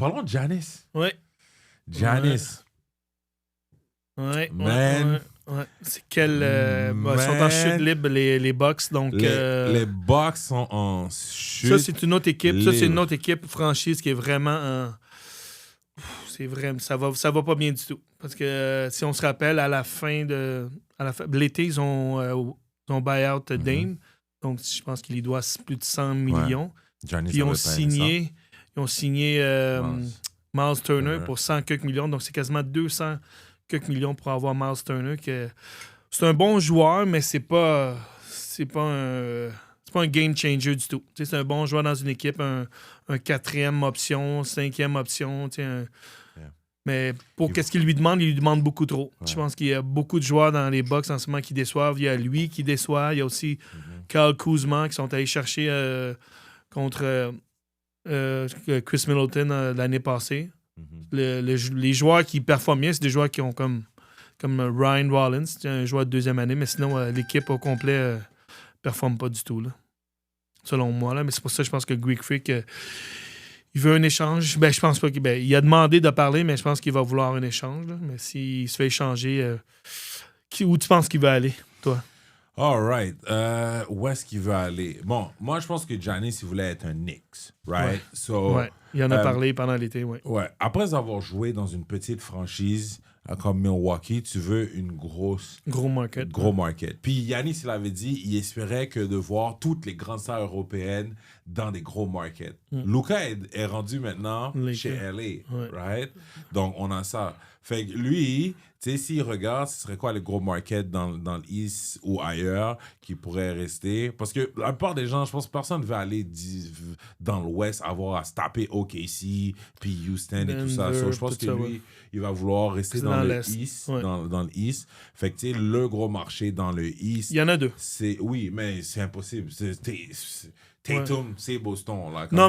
Parlons de Giannis. Ouais. Giannis. Ouais. Man. Ouais. C'est quel. Ils sont en chute libre, les Bucks. Donc, Les Bucks sont en chute. ça, c'est une autre équipe. libre. Ça, c'est une autre équipe franchise qui est vraiment. C'est vrai, ça va pas bien du tout. Parce que si on se rappelle, à la fin de l'été, ils ont buy-out Dame. Donc, je pense qu'il y doit plus de 100 millions. Giannis Puis ils ont avait pas aimé signé Miles Turner pour 100 quelques millions. Donc, c'est quasiment 200 quelques millions pour avoir Miles Turner. C'est un bon joueur, mais c'est pas un game changer du tout. C'est un bon joueur dans une équipe, un quatrième option, cinquième option. Mais pour qu'est-ce qu'il lui demande, il lui demande beaucoup trop. Ouais. Je pense qu'il y a beaucoup de joueurs dans les Bucks en ce moment qui déçoivent. Il y a lui qui déçoit. Il y a aussi Kyle Kuzma qui sont allés chercher contre Chris Middleton l'année passée. Les joueurs qui performent bien, c'est des joueurs qui ont comme Ryan Rollins, c'est un joueur de deuxième année, mais sinon, l'équipe au complet performe pas du tout, là. Selon moi. Là. Mais c'est pour ça que je pense que Greek Freak, il veut un échange. Ben, je pense pas qu'il il a demandé de parler, mais je pense qu'il va vouloir un échange. Là. Mais s'il se fait échanger, où tu penses qu'il va aller, toi? All right. Où est-ce qu'il veut aller? Bon, moi, je pense que Giannis, il voulait être un Knicks, right? Ouais. So, Ouais. Il en a parlé pendant l'été, oui. Ouais. Après avoir joué dans une petite franchise comme Milwaukee, tu veux une Gros market. gros market. Puis Giannis, il avait dit, il espérait que de voir toutes les grandes stars européennes dans des gros markets. Luka est rendu maintenant chez LA, right? Donc, on a ça. Fait que lui, tu sais, s'il regarde, ce serait quoi les gros markets dans l'East ou ailleurs qui pourraient rester? Parce que la plupart des gens, je pense que personne ne veut aller dans l'Ouest avoir à se taper OKC, puis Houston et tout ça. So, je pense que lui, il va vouloir rester dans le East, dans le East. Fait que, tu sais, le gros marché dans le East... Il y en a deux. Oui, mais c'est impossible. Tatum, c'est Boston. Là, non,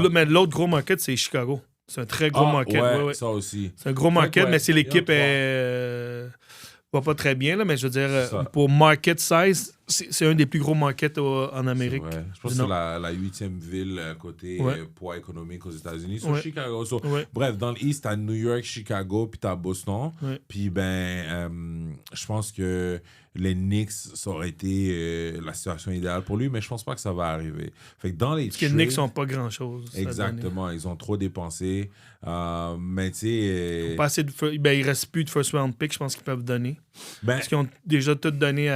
mais l'autre gros market, c'est Chicago. C'est un très gros market. Ouais, ça aussi. C'est un gros market, mais si l'équipe va pas très bien, là, mais je veux dire, pour market size, c'est un des plus gros markets en Amérique. Je pense que c'est la 8e ville côté poids économique aux États-Unis. C'est Chicago. Bref, dans l'East, t'as New York, Chicago, puis t'as Boston. Puis, je pense que les Knicks, ça aurait été la situation idéale pour lui, mais je pense pas que ça va arriver. Fait que dans les Parce que les Knicks n'ont pas grand-chose. Exactement, ils ont trop dépensé. Mais tu sais... il reste plus de first round pick, je pense qu'ils peuvent donner. Parce qu'ils ont déjà tout donné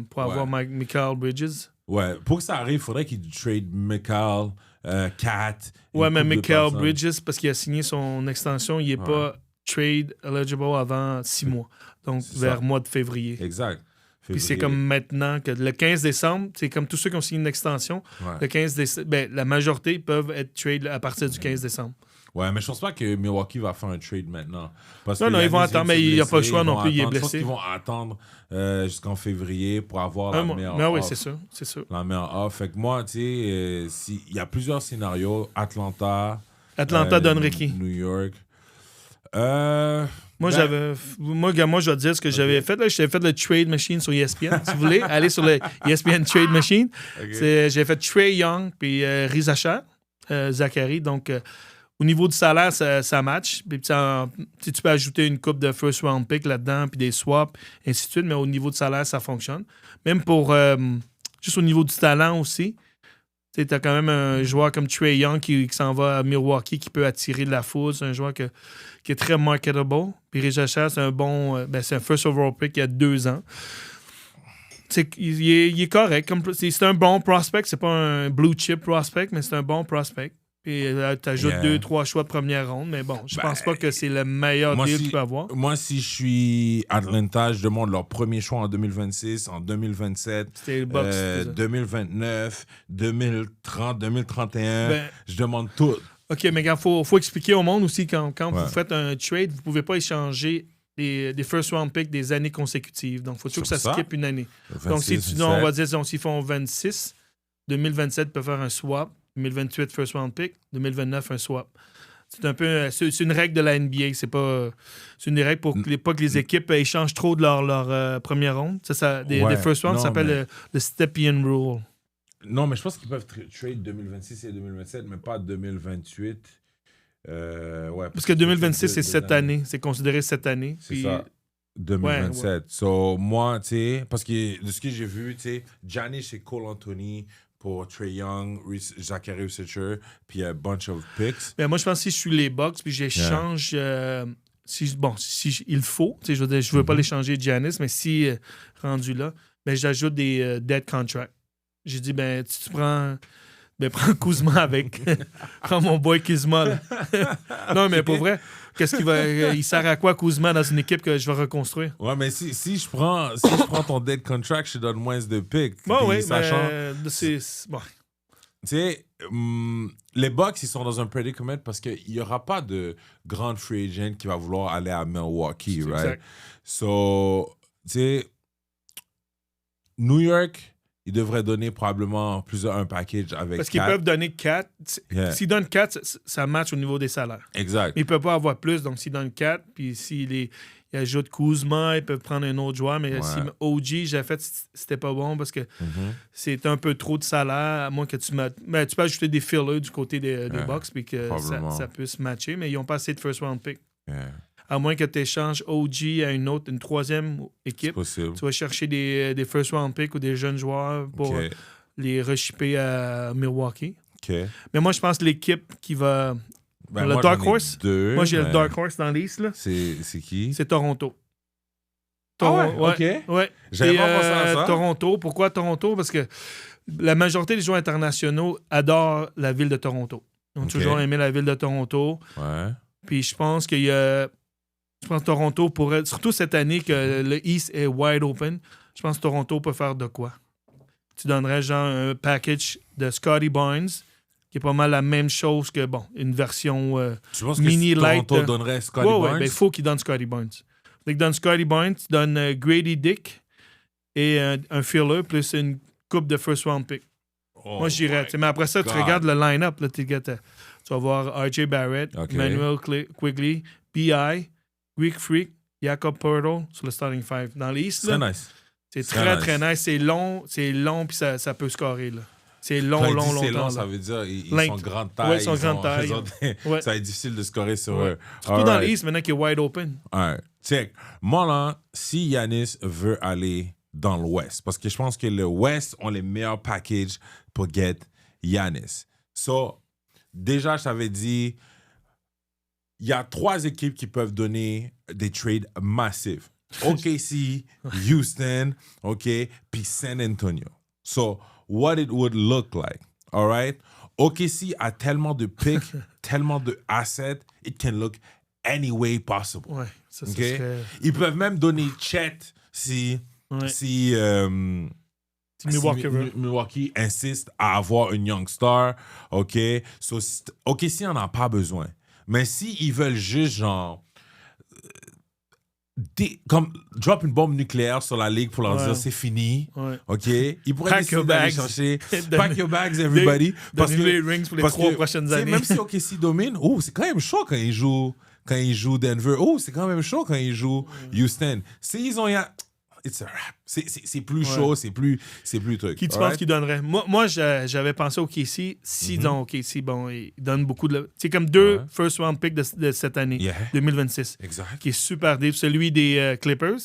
pour avoir Mikal Bridges. Ouais, pour que ça arrive, il faudrait qu'ils trade Mikal, Cat. Ouais, mais Mikal Bridges, parce qu'il a signé son extension, il n'est pas trade eligible avant 6 mois. Donc, vers mois de février. Exact. Puis c'est comme maintenant que le 15 décembre, c'est comme tous ceux qui ont signé une extension. Le 15 décembre, la majorité peuvent être trade à partir du 15 décembre. Ouais, mais je pense pas que Milwaukee va faire un trade maintenant. Non, ils vont attendre, mais il n'y a pas le choix non plus, il est blessé. Je pense qu'ils vont attendre jusqu'en février pour avoir la meilleure offre. Oui, c'est sûr. La meilleure offre. Fait que moi, tu sais, il y a plusieurs scénarios. Atlanta donnerait qui? New York. Moi, je vais te dire ce que j'avais fait. J'avais fait le Trade Machine sur ESPN. Si vous voulez, allez sur le ESPN Trade Machine. J'ai fait Trae Young puis Riza Shah, Zachary. Donc, au niveau du salaire, ça match. Puis, tu peux ajouter une coupe de first round pick là-dedans, puis des swaps, ainsi de suite. Mais au niveau du salaire, ça fonctionne. Même pour juste au niveau du talent aussi. Tu as quand même un joueur comme Trae Young qui s'en va à Milwaukee, qui peut attirer de la foule. C'est un joueur qui est très marketable. Puis Riza Shah, c'est un first overall pick il y a 2 ans. Il est correct. C'est un bon prospect. C'est pas un blue chip prospect, mais c'est un bon prospect. Puis tu ajoutes 2-3 choix de première ronde. Mais bon, je pense pas que c'est le meilleur deal qu'il peut avoir. Moi, si je suis Atlanta, je demande leur premier choix en 2026, en 2027, 2029, 2030, 2031. Je demande tout. OK, mais il faut expliquer au monde aussi quand vous faites un trade, vous pouvez pas échanger des first round picks des années consécutives. Donc, il faut toujours que ça skip une année. 26, donc, on va dire, s'ils font 26, 2027, ils peuvent faire un swap. 2028, first round pick. 2029, un swap. C'est un peu... C'est une règle de la NBA. C'est une des règles pour pas que les équipes échangent trop de leur première ronde. Des first round, ça s'appelle le Stepien Rule. Non, mais je pense qu'ils peuvent trade 2026 et 2027, mais pas 2028. Ouais, parce que 2026, c'est cette année. C'est considéré cette année. C'est puis... ça. 2027. Ouais. So, moi, tu sais, parce que de ce que j'ai vu, tu sais, Giannis et Cole Anthony pour Trae Young, Zachary Richard, puis a bunch of picks. Ben, moi, je pense que si je suis les Bucks, puis j'échange... si il faut, tu sais, je veux pas l'échanger Giannis, mais si rendu là, ben, j'ajoute des dead contracts. J'ai dit, ben, tu prends... Ben, prends Kuzma avec. Prends mon boy Kuzma, là. Non, mais pour vrai, qu'est-ce qu'il va. Il sert à quoi Kuzma dans une équipe que je vais reconstruire? Ouais, mais si je prends ton dead contract, je te donne moins de picks. Bon, oui, mais c'est. Bon. Tu sais, les Bucks, ils sont dans un predicament parce qu'il n'y aura pas de grande free agent qui va vouloir aller à Milwaukee, right? Exact. So, tu sais, New York. Ils devraient donner probablement un package avec 4. Parce qu'ils peuvent donner 4. Yeah. S'ils donnent 4, ça match au niveau des salaires. Exact. Mais ils ne peuvent pas avoir plus. Donc, s'ils donnent 4, puis s'ils ajoutent Kuzma, ils peuvent prendre un autre joueur. Mais si OG, j'ai fait, c'était pas bon parce que c'est un peu trop de salaire, à moins que tu mettes... Mais tu peux ajouter des fillers du côté des Bucks, puis que ça puisse matcher. Mais ils n'ont pas assez de first round pick. Yeah. À moins que tu échanges OG à une troisième équipe. Tu vas chercher des first round picks ou des jeunes joueurs pour les reshipper à Milwaukee. Okay. Mais moi, je pense que l'équipe qui va... le Dark Horse. Moi, j'ai le Dark Horse dans l'East. C'est qui? C'est Toronto. OK. Ouais. J'avais pas pensé à ça. Toronto. Pourquoi Toronto? Parce que la majorité des joueurs internationaux adorent la ville de Toronto. Ils ont toujours aimé la ville de Toronto. Ouais. Puis je pense qu'il y a... Je pense que Toronto pourrait, surtout cette année que le East est wide open, je pense que Toronto peut faire de quoi. Tu donnerais genre un package de Scotty Barnes, qui est pas mal la même chose que, bon, une version tu penses mini que light. Toronto donnerait Scotty Barnes? Oui, ben, il faut qu'il donne Scotty Barnes. Donc, donne Scotty Barnes, tu donnes Grady Dick et un filler plus une coupe de first round pick. Moi, j'irais. Mais après ça, tu regardes le line-up. Là, tu vas voir R.J. Barrett, Manuel Quigley, B.I., Greek Freak, Jakob Poeltl sur le starting five. Dans l'East, c'est nice. C'est très nice. C'est long, puis ça peut scorer. Là. C'est long, c'est long. Ça veut dire ils sont grande taille. Oui, ils sont grande taille. Ça va être difficile de scorer sur eux. Surtout dans l'East, maintenant qu'il est wide open. Check. Moi, là, si Giannis veut aller dans l'Ouest, parce que je pense que le West ont les meilleurs packages pour get Giannis. So, déjà, je t'avais dit... Il y a 3 équipes qui peuvent donner des trades massifs. OKC, Houston, puis San Antonio. So, what it would look like, all right? OKC a tellement de picks, tellement de assets, it can look any way possible. Ouais, ça serait... Ils peuvent même donner Chet si Milwaukee insiste à avoir une young star, So, OKC n'en a pas besoin. Mais s'ils veulent juste, genre, comme drop une bombe nucléaire sur la ligue pour leur dire c'est fini, ils pourraient décider d'aller chercher pack your bags, everybody. Parce que les rings pour les 3 prochaines années. Même si OKC domine, c'est quand même chaud quand ils jouent Denver. C'est quand même chaud quand ils jouent Houston. S'ils ont... It's a rap. C'est plus chaud, c'est plus truc. Qui tu penses qu'il donnerait? Moi j'avais pensé au KC. Donc, KC, bon, il donne beaucoup de... C'est comme 2 first round picks de cette année, 2026. Exact. Qui est super deep. Celui des Clippers,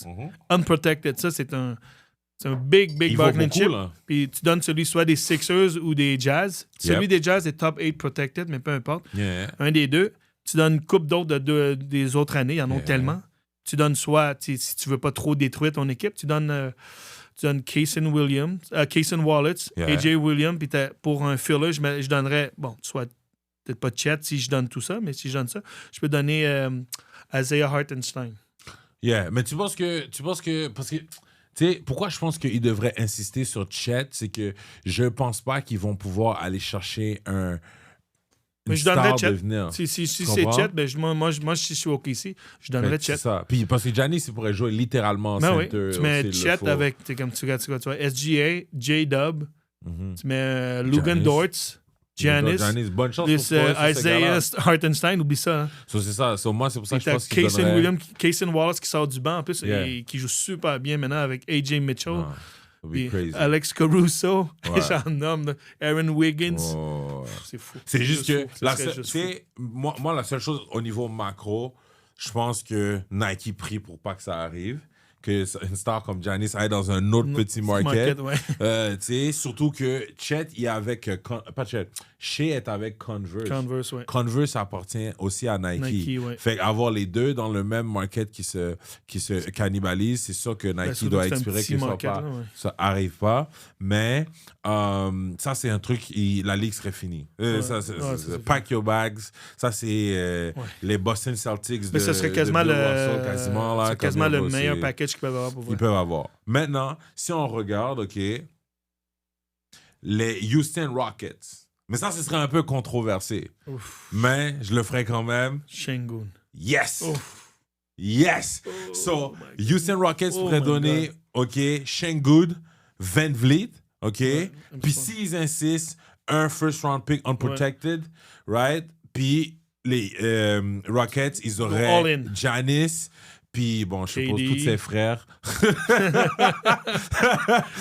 unprotected, ça, c'est un big bargaining chip. Puis tu donnes celui soit des Sixers ou des Jazz. Celui des Jazz est top 8 protected, mais peu importe. Un des deux. Tu donnes une coupe d'autres des autres années. Il y en a tellement. Tu donnes soit, si tu veux pas trop détruire ton équipe, tu donnes Kaysen Wallace, AJ Williams, puis pour un filler, je donnerais, bon, soit peut-être pas Chet si je donne tout ça, mais si je donne ça, je peux donner Isaiah Hartenstein. Mais tu penses que parce que tu sais, pourquoi je pense qu'ils devraient insister sur Chet, c'est que je pense pas qu'ils vont pouvoir aller chercher mais je donnerais Chet. Si c'est Chet, ben moi, si je suis au KC, je donnerais Chet. C'est ça. Puis parce que Giannis, il pourrait jouer littéralement center. Tu mets Chet avec, comme tu vois, SGA, J-Dub, tu mets Lugan Dortz, Giannis, bonne chance pour Isaiah Hartenstein, oublie ça. Hein. C'est ça. Moi, c'est pour ça que je pense qu'il donnerait... Kaysen Wallace qui sort du banc, en plus, et qui joue super bien maintenant avec AJ Mitchell. Puis crazy. Alex Caruso, j'en nomme. Aaron Wiggins. C'est fou. C'est juste que, moi, la seule chose au niveau macro, je pense que Nike prie pour pas que ça arrive. Que une star comme Giannis aille dans un autre petit market. Surtout que Chet, il est avec... pas Chet. Shea est avec Converse. Converse appartient aussi à Nike. Fait avoir les deux dans le même market qui se cannibalisent, c'est sûr que Nike doit espérer que ça arrive pas. Mais ça, c'est un truc, la ligue serait finie. Pack your bags. Ça, c'est les Boston Celtics mais ça serait quasiment le meilleur package qu'ils peuvent avoir pour vrai. Ils peuvent avoir. Maintenant, si on regarde, OK, les Houston Rockets. Mais ça, ce serait un peu controversé. Ouf. Mais je le ferais quand même. Sengun. Yes! Ouf. Yes! So, Houston Rockets pourraient donner, OK, Sengun, Van Vliet, OK? Puis s'ils insistent, un first round pick unprotected, right? Puis les Rockets, ils auraient Giannis. Puis, bon, je suppose tous ses frères.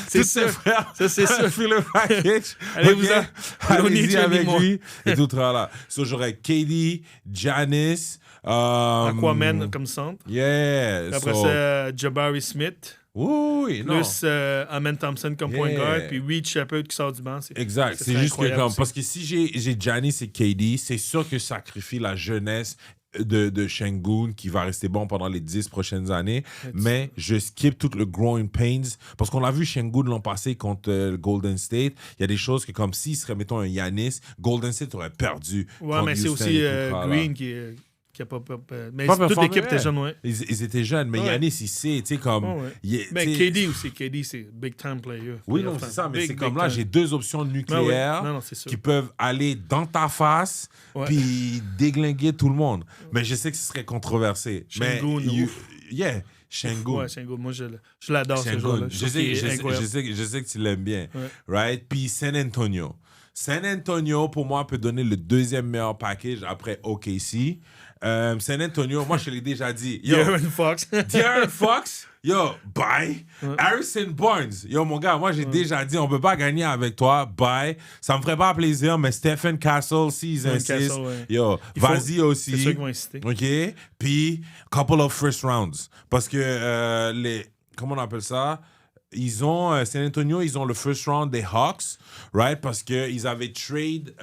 C'est sûr. Ça, c'est sûr. Puis le package. Allez-y avec lui. Et tout là. So, j'aurais KD, Giannis. Aquaman comme centre. Yeah. Après ça, Jabari Smith. Oui, non. Plus Amen Thompson comme point guard. Puis Reed Shepherd qui sort du banc. Exact. C'est juste que, parce que si j'ai Giannis et KD, c'est sûr que je sacrifie la jeunesse de Sengun qui va rester bon pendant les 10 prochaines années, mais je skip tout le growing pains parce qu'on l'a vu Sengun l'an passé contre Golden State. Il y a des choses que comme s'il serait, mettons, un Giannis, Golden State aurait perdu. Ouais, mais c'est aussi Green qui a pas mais toute l'équipe était jeune, ouais. Ils étaient jeunes, mais Giannis, il sait, tu sais, comme... Mais KD aussi, KD, c'est big time player. Oui, non, c'est ça, mais c'est comme là, j'ai deux options nucléaires qui peuvent aller dans ta face puis déglinguer tout le monde. Mais je sais que ce serait controversé. Sengun, Sengun. Ouais, Sengun, moi, je l'adore, ce joueur-là. Je sais que tu l'aimes bien. Right? Puis San Antonio. San Antonio, pour moi, peut donner le deuxième meilleur package après OKC. San Antonio, moi, je l'ai déjà dit. De'Aaron Fox, yo, bye. Harrison Barnes, yo, mon gars, moi, j'ai déjà dit, on peut pas gagner avec toi, bye. Ça me ferait pas plaisir, mais Stephen Castle, s'ils insistent, yo, vas-y aussi. C'est sûr qu'ils vont insister. OK? Puis, couple of first rounds. Parce que comment on appelle ça? San Antonio, ils ont le first round des Hawks, right? Parce qu'ils avaient trade,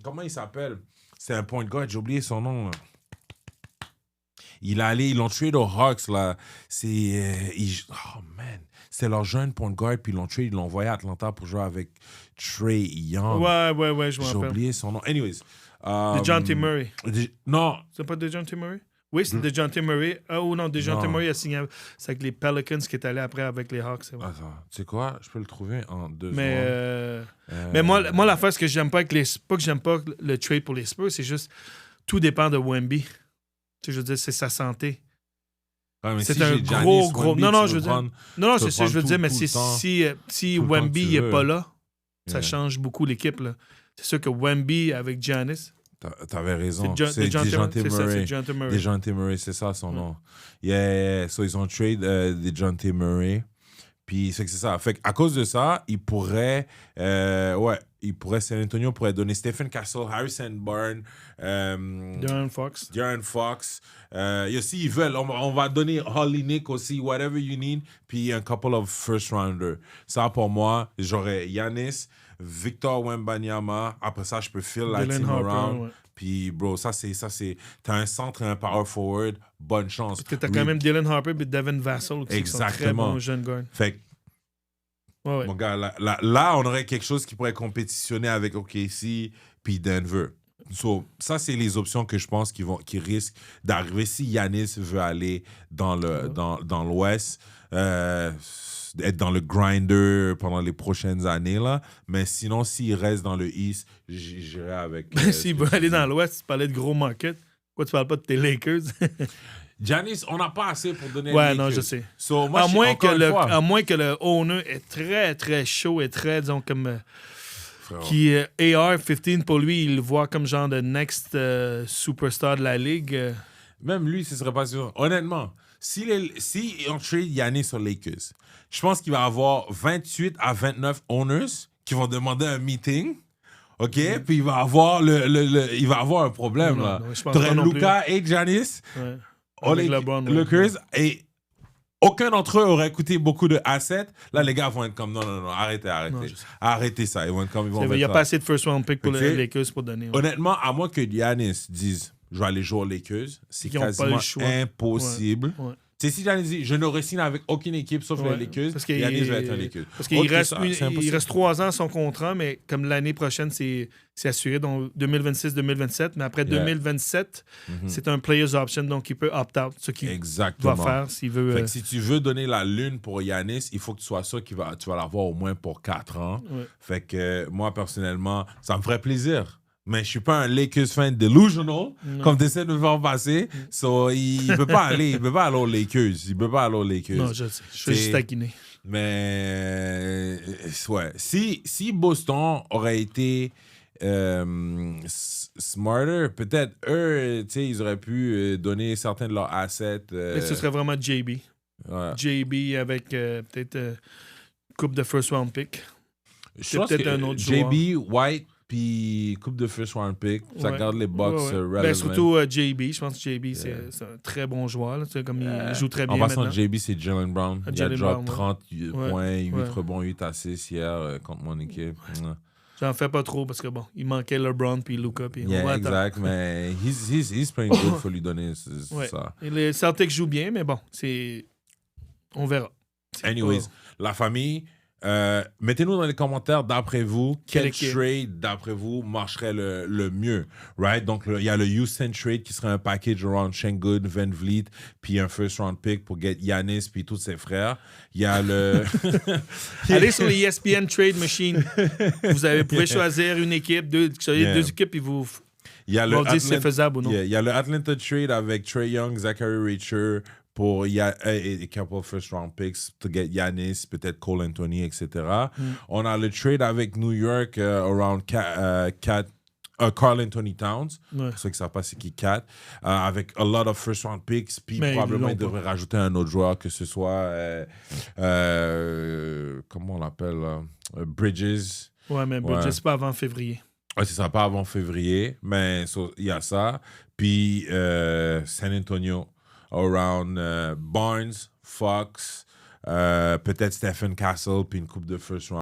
comment il s'appelle? C'est un point guard, j'ai oublié son nom. Ils l'ont trade aux Hawks, là. Oh, man. C'était leur jeune point guard, puis ils l'ont envoyé à Atlanta pour jouer avec Trae Young. Ouais, je me rappelle. J'ai oublié son nom. Anyways. DeJounte Murray. Non. C'est pas DeJounte Murray? Oui, c'est DeJounte Murray. DeJounte Murray a signé avec les Pelicans qui est allé après avec les Hawks. Attends, tu sais quoi? Je peux le trouver en 2 secondes. Mais moi, l'affaire, ce que j'aime pas avec les... Pas que j'aime pas le trade pour les Spurs, c'est juste... Tout dépend de Wemby. Tu sais, je veux dire, c'est sa santé. Ouais, c'est si un gros... Wemby, non, je veux dire... Non, c'est ça que je veux dire, mais si Wemby n'est pas là, ça change beaucoup l'équipe, là. C'est sûr que Wemby avec Giannis... T'avais raison. C'est DeJounte Murray. DeJounte Murray, c'est ça son nom. Yeah. So, ils ont trade DeJounte Murray. Puis, c'est ça. Fait à cause de ça, ils pourraient... San Antonio pourrait donner Stephen Castle, Harrison Barnes... De'Aaron Fox. S'ils veulent, on va donner Holly Nick aussi, whatever you need. Puis, un couple of first-rounders. Ça, pour moi, j'aurais Giannis... Victor Wembanyama. Après ça, je peux fill la team around. Ouais. Puis, bro, ça, c'est... T'as un centre et un power forward. Bonne chance. Parce que t'as quand même Dylan Harper et Devin Vassell qui sont très bons jeunes gars. Fait mon gars, là, on aurait quelque chose qui pourrait compétitionner avec OKC puis Denver. So, ça, c'est les options que je pense qui risquent d'arriver si Giannis veut aller dans l'Ouest. Être dans le grinder pendant les prochaines années, là. Mais sinon, s'il reste dans le East, j'irai avec... S'il veut aller dans l'Ouest, tu parlais de gros market. Pourquoi tu parles pas de tes Lakers? Giannis, on n'a pas assez pour donner ouais, non, je sais. So, moi, à moins que le owner est très, très chaud et très, disons, comme... qui AR-15, pour lui, il le voit comme genre de next superstar de la ligue. même lui, ce serait pas sûr. Honnêtement, si on trade Giannis sur Lakers, je pense qu'il va avoir 28 à 29 owners qui vont demander un meeting. OK? Puis il va avoir il va avoir un problème, Non, là. non, je pense T'aurais pas non Luka et Giannis, Ouais. Avec LeBron, ouais. Lakers, et aucun d'entre eux aurait coûté beaucoup de assets. Là, les gars vont être comme, non, arrêtez. Non, Arrêtez ça. Ils vont être comme, il n'y a pas assez de first round pick pour les Lakers pour donner. Ouais. Honnêtement, à moins que Giannis dise, je vais aller jouer aux Lakers, c'est quasiment impossible. Ouais. Si Giannis dit, je n'aurais signé avec aucune équipe sauf les Lakers, Giannis va être un Lakers. Parce qu'il reste 3 ans à son contrat, mais comme l'année prochaine, c'est assuré, donc 2026-2027. Mais après 2027, c'est un player's option, donc il peut opt-out, ce qu'il va faire s'il veut. Fait que si tu veux donner la lune pour Giannis, il faut que tu sois sûr que tu vas l'avoir au moins pour 4 ans. Ouais. Fait que moi, personnellement, ça me ferait plaisir. Mais je suis pas un Lakers fan delusional, comme tu essaies de me faire passer. So, il peut pas aller aux Lakers. Non, je sais. Je suis juste taquiné. Mais, ouais. Si Boston aurait été smarter, peut-être eux, ils auraient pu donner certains de leurs assets. Mais ce serait vraiment JB. Ouais. JB avec peut-être coupe de first round pick. Je pense peut-être un autre joueur. JB, White, puis coupe de first round pick, ça garde les Bucks relevant. Ben, surtout JB, je pense que JB, c'est un très bon joueur. Là, comme il joue très bien. En passant, maintenant. JB, c'est Jaylen Brown. Il a drop 30 points, 8 Ouais. rebonds, 8 assists hier contre mon équipe. Ouais. J'en fais pas trop parce que bon, il manquait LeBron puis Luka. Puis exact, mais he's playing good, il faut lui donner ça. Et les Celtics jouent bien, mais bon, on verra. Anyways, la famille... mettez-nous dans les commentaires, d'après vous, quel trade, d'après vous, marcherait le mieux, right? Donc, il y a le Houston trade qui serait un package around Şengün, Van Vliet, puis un first round pick pour get Giannis puis tous ses frères. Il y a le... Allez sur les ESPN Trade Machine. Vous pouvez choisir une équipe, deux équipes, puis vous dire si c'est faisable ou non. Il y a le Atlanta trade avec Trae Young, Zachary Richer, pour a couple first round picks to get Giannis, peut-être Cole Anthony, etc. On a le trade avec New York around Karl Anthony Towns. Pour ceux qui ne savent pas c'est qui Cat. Avec a lot of first round picks. Puis probablement il devrait rajouter un autre joueur, que ce soit comment on l'appelle Bridges. Ouais, mais Bridges, c'est pas avant février. Ouais, c'est ça, pas avant février. Mais il y a ça. Puis San Antonio. Around Barnes, Fox, peut-être Stephen Castle, puis une coupe de first round.